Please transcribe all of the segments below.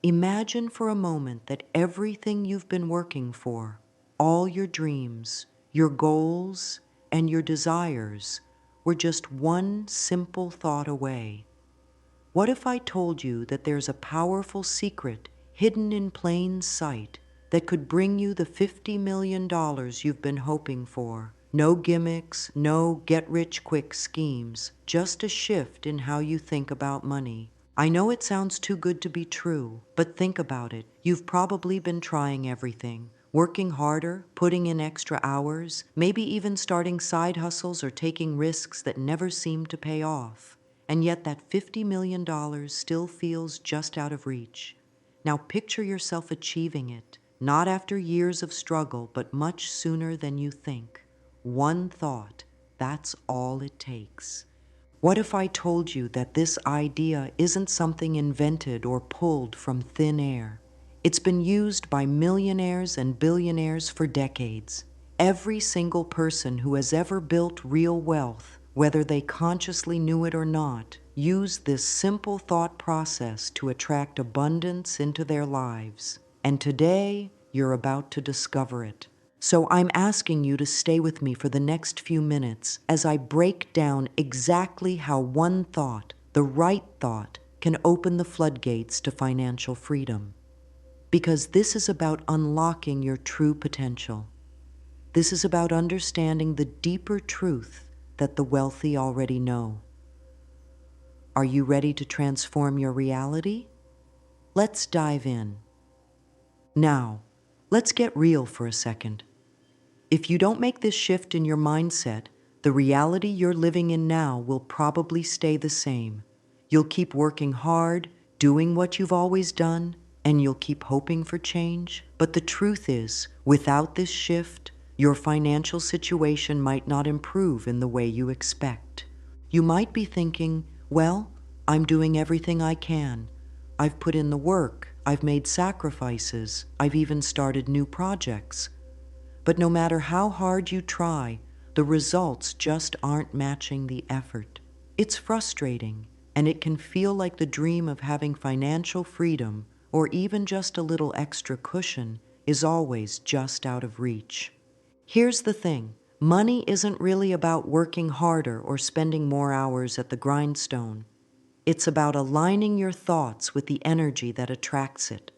Imagine for a moment that everything you've been working for, all your dreams, your goals, and your desires were just one simple thought away. What if I told you that there's a powerful secret hidden in plain sight that could bring you the $50 million you've been hoping for? No gimmicks, no get-rich-quick schemes, just a shift in how you think about money. I know it sounds too good to be true, but think about it. You've probably been trying everything, working harder, putting in extra hours, maybe even starting side hustles or taking risks that never seem to pay off. And yet that $50 million still feels just out of reach. Now picture yourself achieving it, not after years of struggle, but much sooner than you think. One thought, that's all it takes. What if I told you that this idea isn't something invented or pulled from thin air? It's been used by millionaires and billionaires for decades. Every single person who has ever built real wealth, whether they consciously knew it or not, used this simple thought process to attract abundance into their lives. And today, you're about to discover it. So I'm asking you to stay with me for the next few minutes as I break down exactly how one thought, the right thought, can open the floodgates to financial freedom. Because this is about unlocking your true potential. This is about understanding the deeper truth that the wealthy already know. Are you ready to transform your reality? Let's dive in. Now, let's get real for a second. If you don't make this shift in your mindset, the reality you're living in now will probably stay the same. You'll keep working hard, doing what you've always done, and you'll keep hoping for change. But the truth is, without this shift, your financial situation might not improve in the way you expect. You might be thinking, well, I'm doing everything I can. I've put in the work, I've made sacrifices, I've even started new projects. But no matter how hard you try, the results just aren't matching the effort. It's frustrating, and it can feel like the dream of having financial freedom, or even just a little extra cushion, is always just out of reach. Here's the thing, money isn't really about working harder or spending more hours at the grindstone. It's about aligning your thoughts with the energy that attracts it.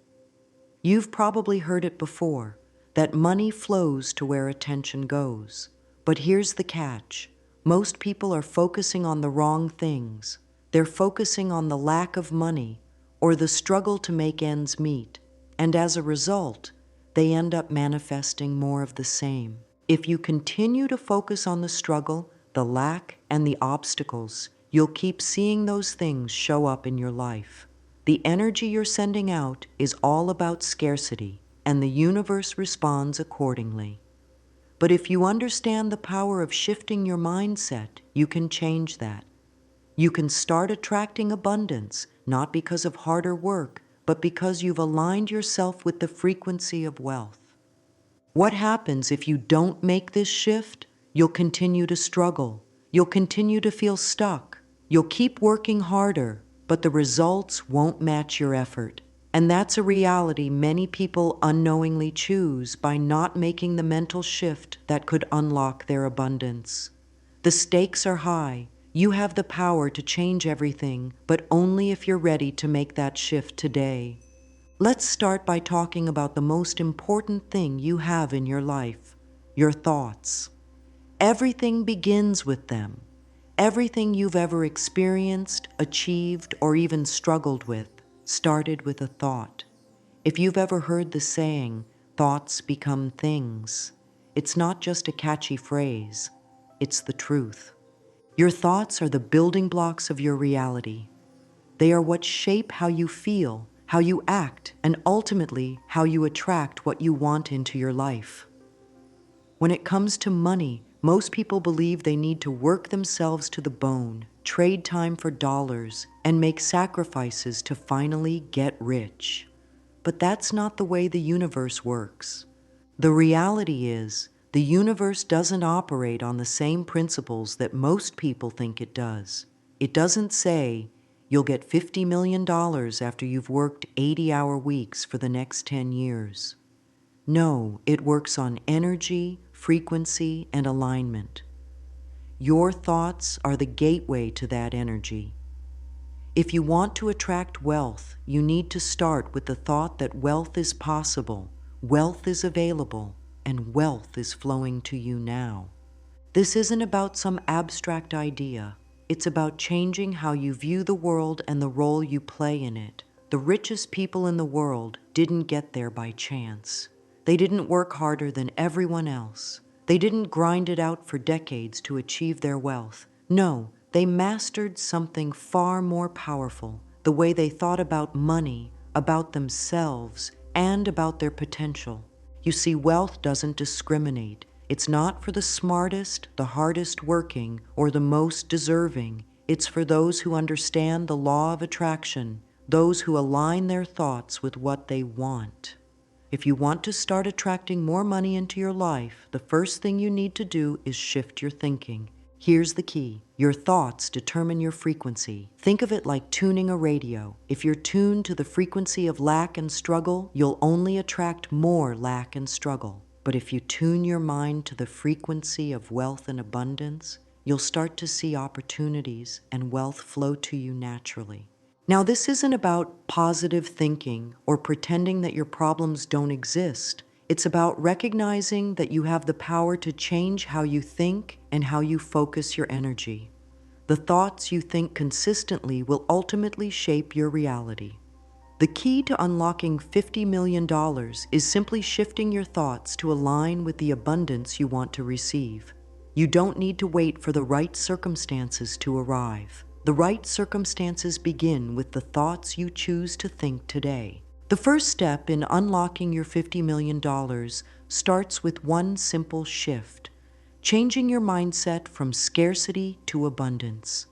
You've probably heard it before, that money flows to where attention goes. But here's the catch. Most people are focusing on the wrong things. They're focusing on the lack of money or the struggle to make ends meet. And as a result, they end up manifesting more of the same. If you continue to focus on the struggle, the lack, and the obstacles, you'll keep seeing those things show up in your life. The energy you're sending out is all about scarcity, and the universe responds accordingly. But if you understand the power of shifting your mindset, you can change that. You can start attracting abundance, not because of harder work, but because you've aligned yourself with the frequency of wealth. What happens if you don't make this shift? You'll continue to struggle. You'll continue to feel stuck. You'll keep working harder, but the results won't match your effort. And that's a reality many people unknowingly choose by not making the mental shift that could unlock their abundance. The stakes are high. You have the power to change everything, but only if you're ready to make that shift today. Let's start by talking about the most important thing you have in your life, your thoughts. Everything begins with them. Everything you've ever experienced, achieved, or even struggled with started with a thought. If you've ever heard the saying, thoughts become things, it's not just a catchy phrase, it's the truth. Your thoughts are the building blocks of your reality. They are what shape how you feel, how you act, and ultimately how you attract what you want into your life. When it comes to money, most people believe they need to work themselves to the bone, trade time for dollars, and make sacrifices to finally get rich. But that's not the way the universe works. The reality is, the universe doesn't operate on the same principles that most people think it does. It doesn't say, You'll get $50 million after you've worked 80-hour weeks for the next 10 years. No, it works on energy, frequency, and alignment. Your thoughts are the gateway to that energy. If you want to attract wealth, you need to start with the thought that wealth is possible, wealth is available, and wealth is flowing to you now. This isn't about some abstract idea. It's about changing how you view the world and the role you play in it. The richest people in the world didn't get there by chance. They didn't work harder than everyone else. They didn't grind it out for decades to achieve their wealth. No, they mastered something far more powerful, the way they thought about money, about themselves, and about their potential. You see, wealth doesn't discriminate. It's not for the smartest, the hardest working, or the most deserving. It's for those who understand the law of attraction, those who align their thoughts with what they want. If you want to start attracting more money into your life, the first thing you need to do is shift your thinking. Here's the key. Your thoughts determine your frequency. Think of it like tuning a radio. If you're tuned to the frequency of lack and struggle, you'll only attract more lack and struggle. But if you tune your mind to the frequency of wealth and abundance, you'll start to see opportunities and wealth flow to you naturally. Now, this isn't about positive thinking or pretending that your problems don't exist. It's about recognizing that you have the power to change how you think and how you focus your energy. The thoughts you think consistently will ultimately shape your reality. The key to unlocking $50 million is simply shifting your thoughts to align with the abundance you want to receive. You don't need to wait for the right circumstances to arrive. The right circumstances begin with the thoughts you choose to think today. The first step in unlocking your $50 million starts with one simple shift, changing your mindset from scarcity to abundance.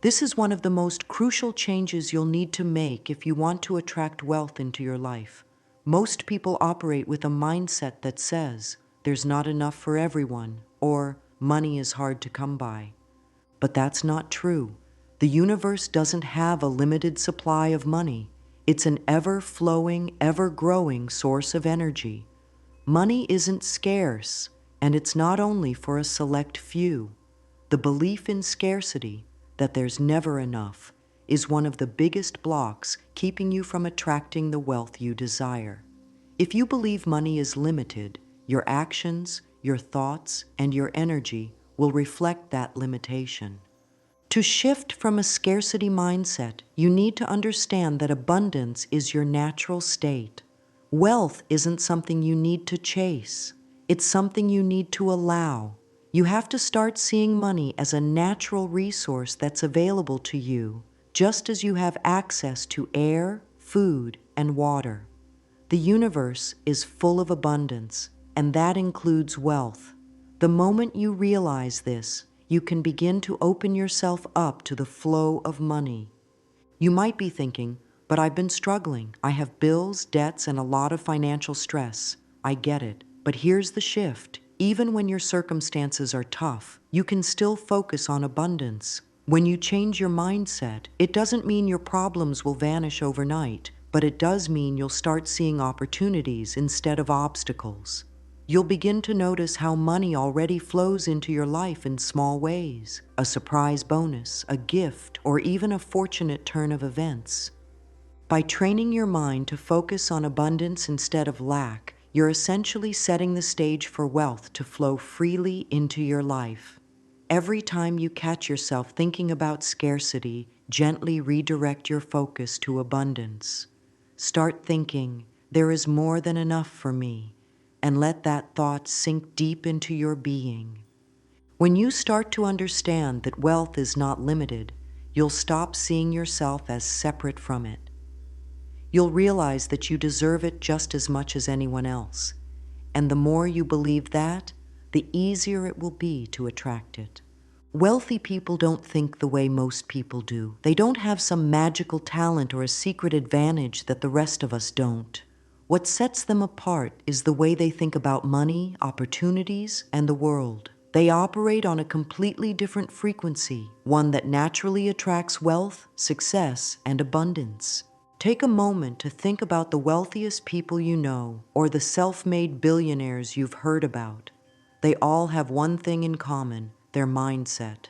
This is one of the most crucial changes you'll need to make if you want to attract wealth into your life. Most people operate with a mindset that says, there's not enough for everyone, or money is hard to come by. But that's not true. The universe doesn't have a limited supply of money. It's an ever-flowing, ever-growing source of energy. Money isn't scarce, and it's not only for a select few. The belief in scarcity, that there's never enough, is one of the biggest blocks keeping you from attracting the wealth you desire. If you believe money is limited, your actions, your thoughts, and your energy will reflect that limitation. To shift from a scarcity mindset, you need to understand that abundance is your natural state. Wealth isn't something you need to chase. It's something you need to allow. You have to start seeing money as a natural resource that's available to you, just as you have access to air, food, and water. The universe is full of abundance, and that includes wealth. The moment you realize this, you can begin to open yourself up to the flow of money. You might be thinking, but I've been struggling. I have bills, debts, and a lot of financial stress. I get it. But here's the shift. Even when your circumstances are tough, you can still focus on abundance. When you change your mindset, it doesn't mean your problems will vanish overnight, but it does mean you'll start seeing opportunities instead of obstacles. You'll begin to notice how money already flows into your life in small ways, a surprise bonus, a gift, or even a fortunate turn of events. By training your mind to focus on abundance instead of lack, you're essentially setting the stage for wealth to flow freely into your life. Every time you catch yourself thinking about scarcity, gently redirect your focus to abundance. Start thinking, there is more than enough for me, and let that thought sink deep into your being. When you start to understand that wealth is not limited, you'll stop seeing yourself as separate from it. You'll realize that you deserve it just as much as anyone else. And the more you believe that, the easier it will be to attract it. Wealthy people don't think the way most people do. They don't have some magical talent or a secret advantage that the rest of us don't. What sets them apart is the way they think about money, opportunities, and the world. They operate on a completely different frequency, one that naturally attracts wealth, success, and abundance. Take a moment to think about the wealthiest people you know or the self-made billionaires you've heard about. They all have one thing in common: their mindset.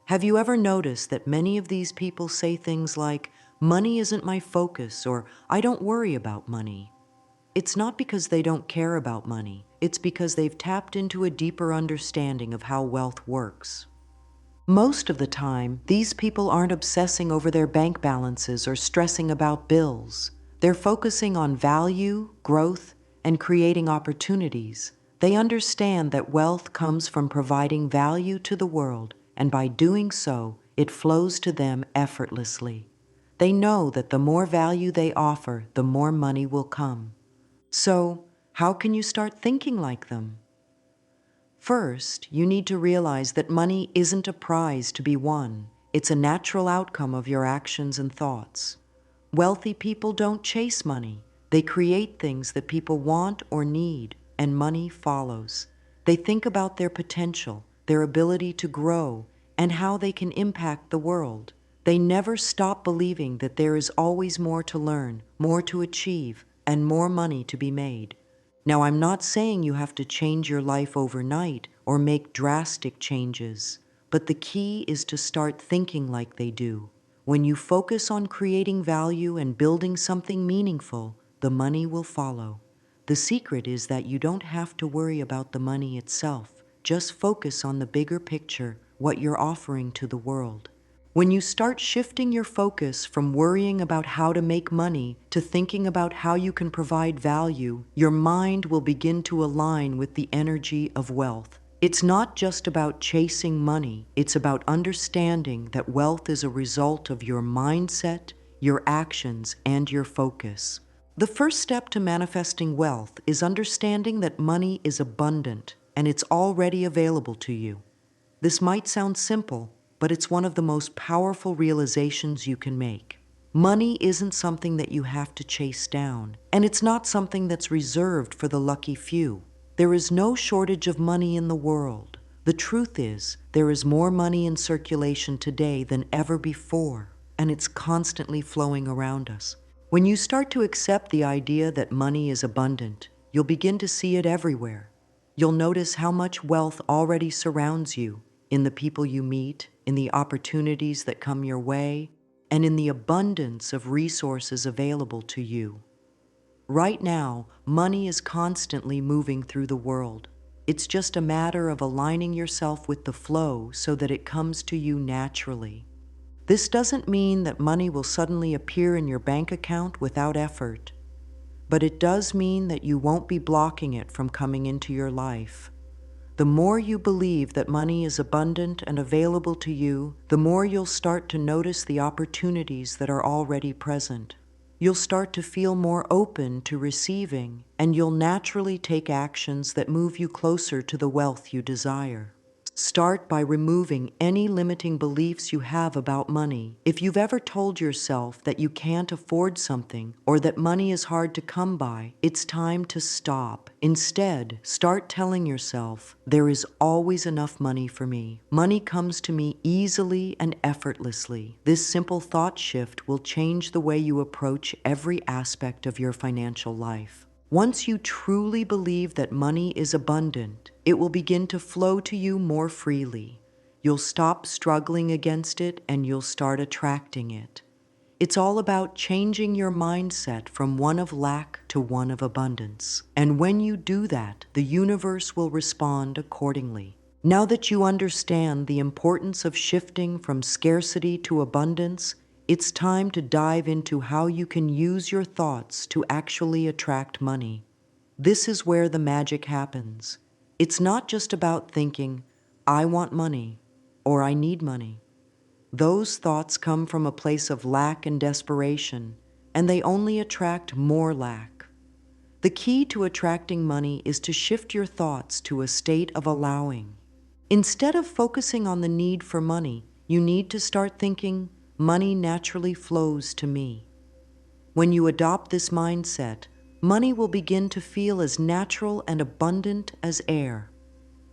Have you ever noticed that many of these people say things like, "Money isn't my focus," or "I don't worry about money"? It's not because they don't care about money. It's because they've tapped into a deeper understanding of how wealth works. Most of the time, these people aren't obsessing over their bank balances or stressing about bills. They're focusing on value, growth, and creating opportunities. They understand that wealth comes from providing value to the world, and by doing so, it flows to them effortlessly. They know that the more value they offer, the more money will come. So, how can you start thinking like them? First, you need to realize that money isn't a prize to be won. It's a natural outcome of your actions and thoughts. Wealthy people don't chase money. They create things that people want or need, and money follows. They think about their potential, their ability to grow, and how they can impact the world. They never stop believing that there is always more to learn, more to achieve, and more money to be made. Now, I'm not saying you have to change your life overnight or make drastic changes, but the key is to start thinking like they do. When you focus on creating value and building something meaningful, the money will follow. The secret is that you don't have to worry about the money itself. Just focus on the bigger picture, what you're offering to the world. When you start shifting your focus from worrying about how to make money to thinking about how you can provide value, your mind will begin to align with the energy of wealth. It's not just about chasing money, it's about understanding that wealth is a result of your mindset, your actions, and your focus. The first step to manifesting wealth is understanding that money is abundant and it's already available to you. This might sound simple, but it's one of the most powerful realizations you can make. Money isn't something that you have to chase down, and it's not something that's reserved for the lucky few. There is no shortage of money in the world. The truth is, there is more money in circulation today than ever before, and it's constantly flowing around us. When you start to accept the idea that money is abundant, you'll begin to see it everywhere. You'll notice how much wealth already surrounds you, in the people you meet, in the opportunities that come your way, and in the abundance of resources available to you. Right now, money is constantly moving through the world. It's just a matter of aligning yourself with the flow so that it comes to you naturally. This doesn't mean that money will suddenly appear in your bank account without effort, but it does mean that you won't be blocking it from coming into your life. The more you believe that money is abundant and available to you, the more you'll start to notice the opportunities that are already present. You'll start to feel more open to receiving, and you'll naturally take actions that move you closer to the wealth you desire. Start by removing any limiting beliefs you have about money. If you've ever told yourself that you can't afford something or that money is hard to come by, it's time to stop. Instead, start telling yourself, there is always enough money for me. Money comes to me easily and effortlessly. This simple thought shift will change the way you approach every aspect of your financial life. Once you truly believe that money is abundant, it will begin to flow to you more freely. You'll stop struggling against it and you'll start attracting it. It's all about changing your mindset from one of lack to one of abundance. And when you do that, the universe will respond accordingly. Now that you understand the importance of shifting from scarcity to abundance, it's time to dive into how you can use your thoughts to actually attract money. This is where the magic happens. It's not just about thinking, I want money, or I need money. Those thoughts come from a place of lack and desperation, and they only attract more lack. The key to attracting money is to shift your thoughts to a state of allowing. Instead of focusing on the need for money, you need to start thinking, money naturally flows to me. When you adopt this mindset, money will begin to feel as natural and abundant as air.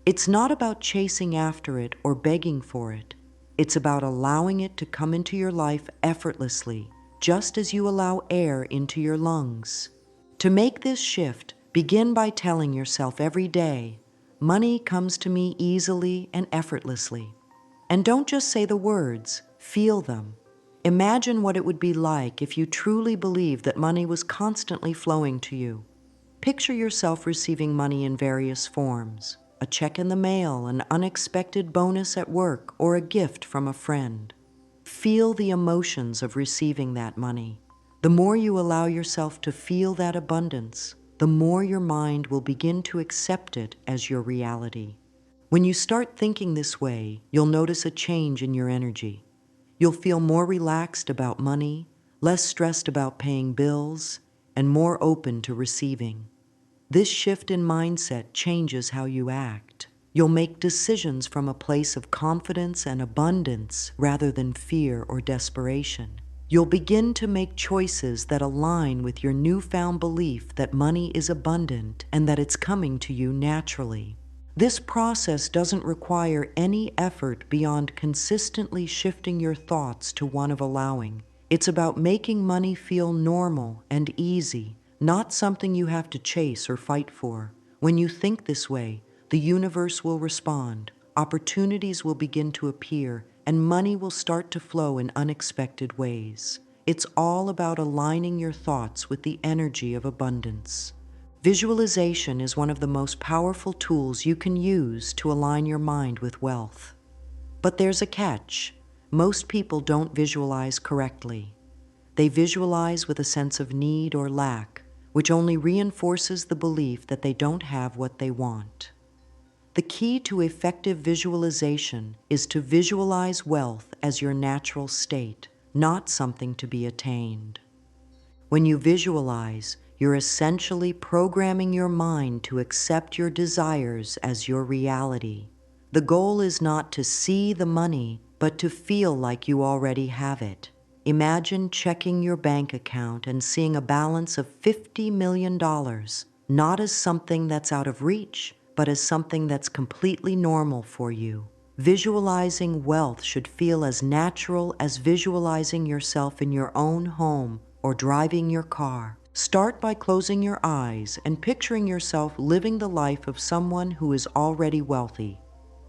It's not about chasing after it or begging for it. It's about allowing it to come into your life effortlessly, just as you allow air into your lungs. To make this shift, begin by telling yourself every day, "Money comes to me easily and effortlessly." And don't just say the words, feel them. Imagine what it would be like if you truly believed that money was constantly flowing to you. Picture yourself receiving money in various forms: a check in the mail, an unexpected bonus at work, or a gift from a friend. Feel the emotions of receiving that money. The more you allow yourself to feel that abundance, the more your mind will begin to accept it as your reality. When you start thinking this way, you'll notice a change in your energy. You'll feel more relaxed about money, less stressed about paying bills, and more open to receiving. This shift in mindset changes how you act. You'll make decisions from a place of confidence and abundance rather than fear or desperation. You'll begin to make choices that align with your newfound belief that money is abundant and that it's coming to you naturally. This process doesn't require any effort beyond consistently shifting your thoughts to one of allowing. It's about making money feel normal and easy, not something you have to chase or fight for. When you think this way, the universe will respond, opportunities will begin to appear, and money will start to flow in unexpected ways. It's all about aligning your thoughts with the energy of abundance. Visualization is one of the most powerful tools you can use to align your mind with wealth. But there's a catch. Most people don't visualize correctly. They visualize with a sense of need or lack, which only reinforces the belief that they don't have what they want. The key to effective visualization is to visualize wealth as your natural state, not something to be attained. When you visualize, you're essentially programming your mind to accept your desires as your reality. The goal is not to see the money, but to feel like you already have it. Imagine checking your bank account and seeing a balance of $50 million, not as something that's out of reach, but as something that's completely normal for you. Visualizing wealth should feel as natural as visualizing yourself in your own home or driving your car. Start by closing your eyes and picturing yourself living the life of someone who is already wealthy.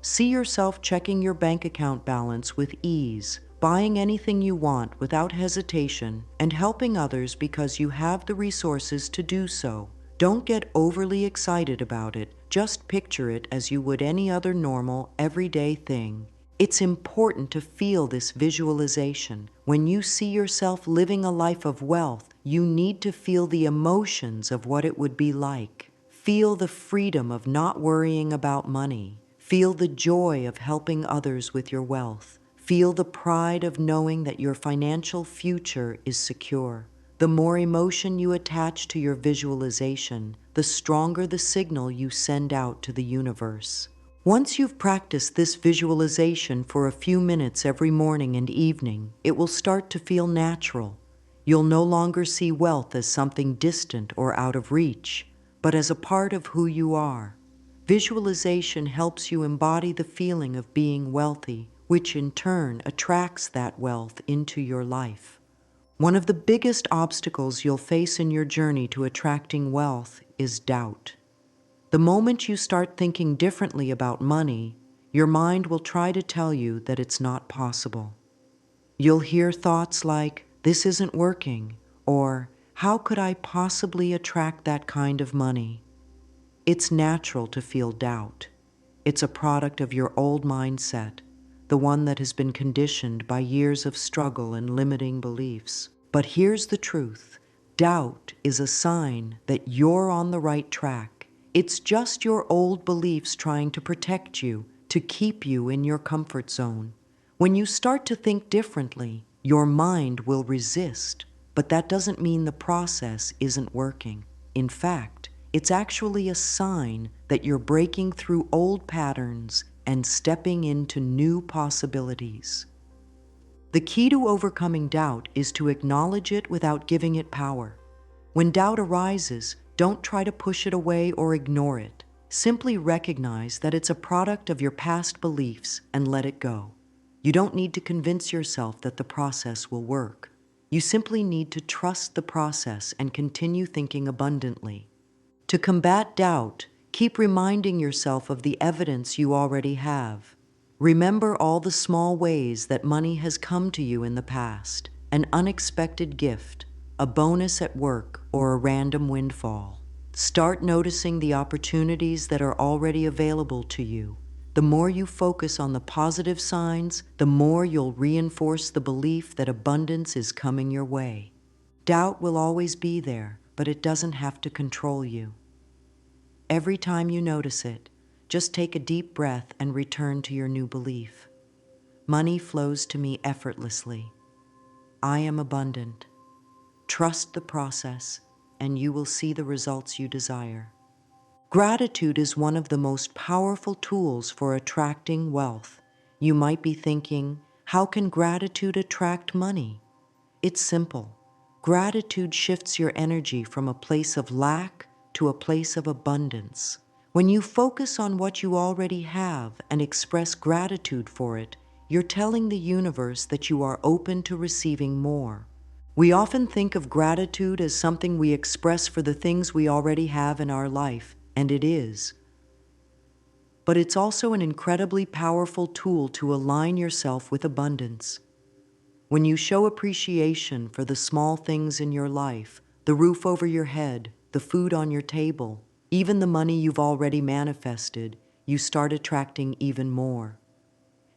See yourself checking your bank account balance with ease, buying anything you want without hesitation, and helping others because you have the resources to do so. Don't get overly excited about it. Just picture it as you would any other normal, everyday thing. It's important to feel this visualization. When you see yourself living a life of wealth, you need to feel the emotions of what it would be like. Feel the freedom of not worrying about money. Feel the joy of helping others with your wealth. Feel the pride of knowing that your financial future is secure. The more emotion you attach to your visualization, the stronger the signal you send out to the universe. Once you've practiced this visualization for a few minutes every morning and evening, it will start to feel natural. You'll no longer see wealth as something distant or out of reach, but as a part of who you are. Visualization helps you embody the feeling of being wealthy, which in turn attracts that wealth into your life. One of the biggest obstacles you'll face in your journey to attracting wealth is doubt. The moment you start thinking differently about money, your mind will try to tell you that it's not possible. You'll hear thoughts like, "This isn't working," or "How could I possibly attract that kind of money?" It's natural to feel doubt. It's a product of your old mindset, the one that has been conditioned by years of struggle and limiting beliefs. But here's the truth. Doubt is a sign that you're on the right track. It's just your old beliefs trying to protect you, to keep you in your comfort zone. When you start to think differently, your mind will resist, but that doesn't mean the process isn't working. In fact, it's actually a sign that you're breaking through old patterns and stepping into new possibilities. The key to overcoming doubt is to acknowledge it without giving it power. When doubt arises, don't try to push it away or ignore it. Simply recognize that it's a product of your past beliefs and let it go. You don't need to convince yourself that the process will work. You simply need to trust the process and continue thinking abundantly. To combat doubt, keep reminding yourself of the evidence you already have. Remember all the small ways that money has come to you in the past, an unexpected gift, a bonus at work, or a random windfall. Start noticing the opportunities that are already available to you. The more you focus on the positive signs, the more you'll reinforce the belief that abundance is coming your way. Doubt will always be there, but it doesn't have to control you. Every time you notice it, just take a deep breath and return to your new belief. Money flows to me effortlessly. I am abundant. Trust the process, and you will see the results you desire. Gratitude is one of the most powerful tools for attracting wealth. You might be thinking, how can gratitude attract money? It's simple. Gratitude shifts your energy from a place of lack to a place of abundance. When you focus on what you already have and express gratitude for it, you're telling the universe that you are open to receiving more. We often think of gratitude as something we express for the things we already have in our life, and it is. But it's also an incredibly powerful tool to align yourself with abundance. When you show appreciation for the small things in your life, the roof over your head, the food on your table, even the money you've already manifested, you start attracting even more.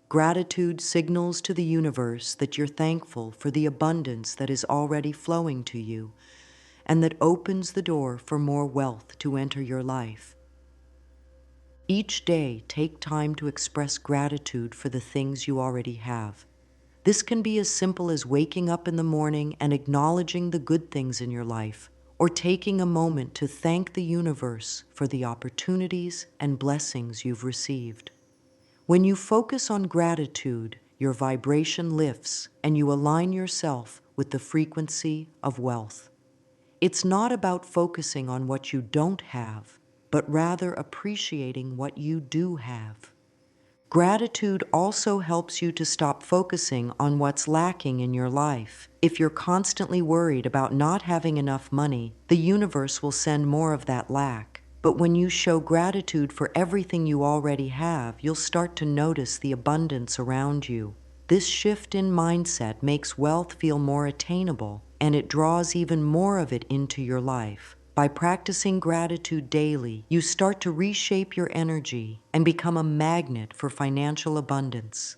Gratitude signals to the universe that you're thankful for the abundance that is already flowing to you, and that opens the door for more wealth to enter your life. Each day, take time to express gratitude for the things you already have. This can be as simple as waking up in the morning and acknowledging the good things in your life, or taking a moment to thank the universe for the opportunities and blessings you've received. When you focus on gratitude, your vibration lifts and you align yourself with the frequency of wealth. It's not about focusing on what you don't have, but rather appreciating what you do have. Gratitude also helps you to stop focusing on what's lacking in your life. If you're constantly worried about not having enough money, the universe will send more of that lack. But when you show gratitude for everything you already have, you'll start to notice the abundance around you. This shift in mindset makes wealth feel more attainable, and it draws even more of it into your life. By practicing gratitude daily, you start to reshape your energy and become a magnet for financial abundance.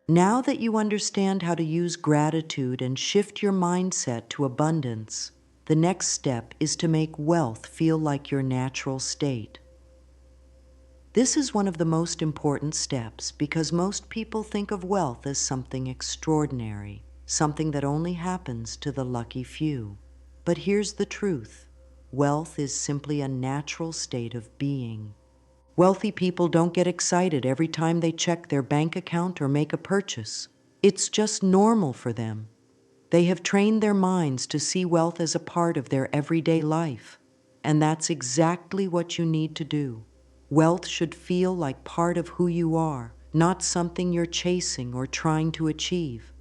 Now that you understand how to use gratitude and shift your mindset to abundance, the next step is to make wealth feel like your natural state. This is one of the most important steps because most people think of wealth as something extraordinary, something that only happens to the lucky few. But here's the truth. Wealth is simply a natural state of being. Wealthy people don't get excited every time they check their bank account or make a purchase. It's just normal for them. They have trained their minds to see wealth as a part of their everyday life. And that's exactly what you need to do. Wealth should feel like part of who you are, not something you're chasing or trying to achieve.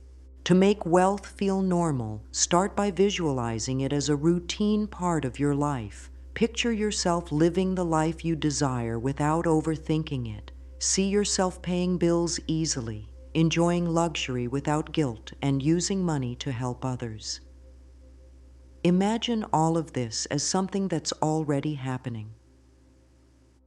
To make wealth feel normal, start by visualizing it as a routine part of your life. Picture yourself living the life you desire without overthinking it. See yourself paying bills easily, enjoying luxury without guilt, and using money to help others. Imagine all of this as something that's already happening.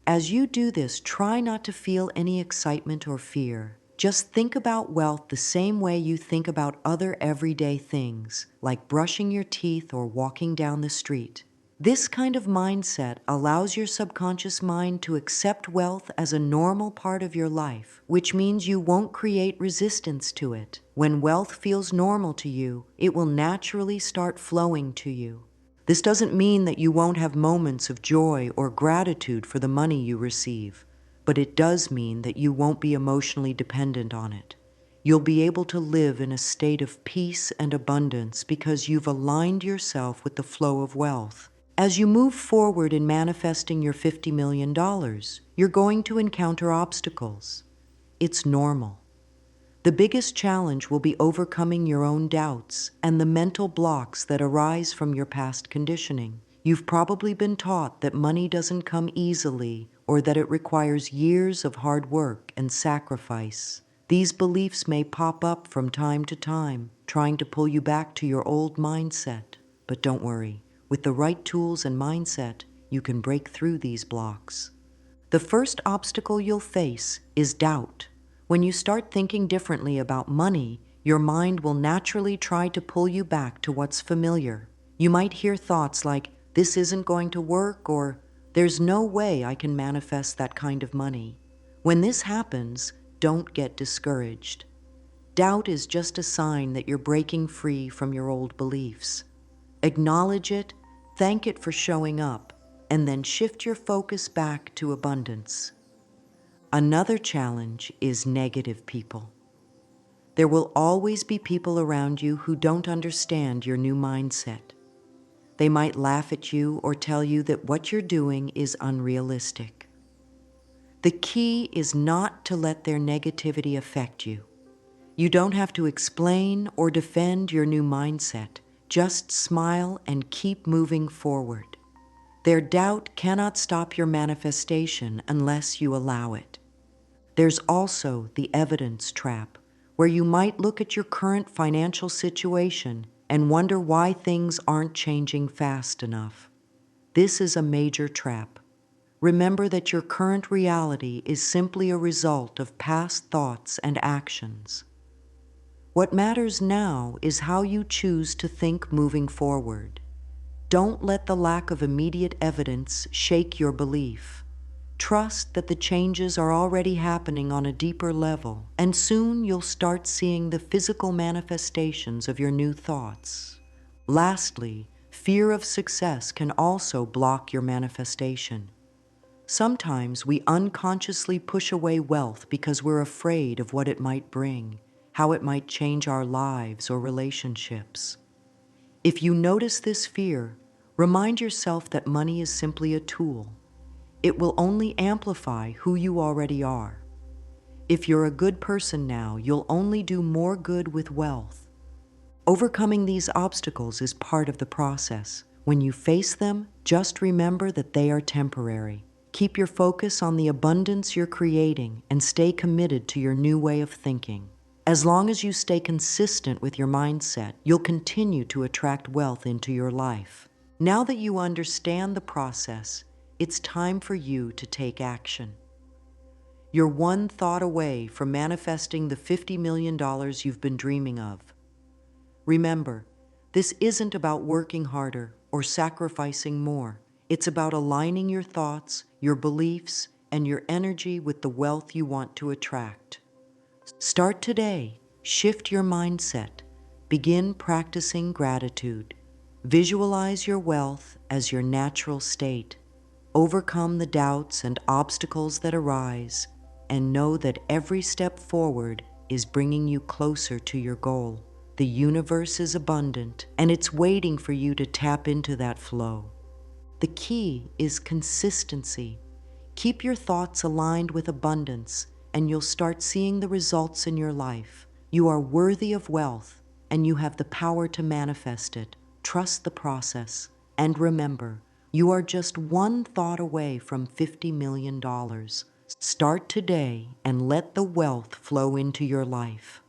As you do this, try not to feel any excitement or fear. Just think about wealth the same way you think about other everyday things, like brushing your teeth or walking down the street. This kind of mindset allows your subconscious mind to accept wealth as a normal part of your life, which means you won't create resistance to it. When wealth feels normal to you, it will naturally start flowing to you. This doesn't mean that you won't have moments of joy or gratitude for the money you receive, but it does mean that you won't be emotionally dependent on it. You'll be able to live in a state of peace and abundance because you've aligned yourself with the flow of wealth. As you move forward in manifesting your $50 million, you're going to encounter obstacles. It's normal. The biggest challenge will be overcoming your own doubts and the mental blocks that arise from your past conditioning. You've probably been taught that money doesn't come easily or that it requires years of hard work and sacrifice. These beliefs may pop up from time to time, trying to pull you back to your old mindset. But don't worry, with the right tools and mindset, you can break through these blocks. The first obstacle you'll face is doubt. When you start thinking differently about money, your mind will naturally try to pull you back to what's familiar. You might hear thoughts like, "This isn't going to work," or "There's no way I can manifest that kind of money." When this happens, don't get discouraged. Doubt is just a sign that you're breaking free from your old beliefs. Acknowledge it, thank it for showing up, and then shift your focus back to abundance. Another challenge is negative people. There will always be people around you who don't understand your new mindset. They might laugh at you or tell you that what you're doing is unrealistic. The key is not to let their negativity affect you. You don't have to explain or defend your new mindset. Just smile and keep moving forward. Their doubt cannot stop your manifestation unless you allow it. There's also the evidence trap, where you might look at your current financial situation and wonder why things aren't changing fast enough. This is a major trap. Remember that your current reality is simply a result of past thoughts and actions. What matters now is how you choose to think moving forward. Don't let the lack of immediate evidence shake your belief. Trust that the changes are already happening on a deeper level, and soon you'll start seeing the physical manifestations of your new thoughts. Lastly, fear of success can also block your manifestation. Sometimes we unconsciously push away wealth because we're afraid of what it might bring, how it might change our lives or relationships. If you notice this fear, remind yourself that money is simply a tool. It will only amplify who you already are. If you're a good person now, you'll only do more good with wealth. Overcoming these obstacles is part of the process. When you face them, just remember that they are temporary. Keep your focus on the abundance you're creating and stay committed to your new way of thinking. As long as you stay consistent with your mindset, you'll continue to attract wealth into your life. Now that you understand the process, it's time for you to take action. You're one thought away from manifesting the $50 million you've been dreaming of. Remember, this isn't about working harder or sacrificing more. It's about aligning your thoughts, your beliefs, and your energy with the wealth you want to attract. Start today. Shift your mindset. Begin practicing gratitude. Visualize your wealth as your natural state. Overcome the doubts and obstacles that arise, and know that every step forward is bringing you closer to your goal. The universe is abundant, and it's waiting for you to tap into that flow. The key is consistency. Keep your thoughts aligned with abundance, and you'll start seeing the results in your life. You are worthy of wealth, and you have the power to manifest it. Trust the process, and remember, you are just one thought away from $50 million. Start today and let the wealth flow into your life.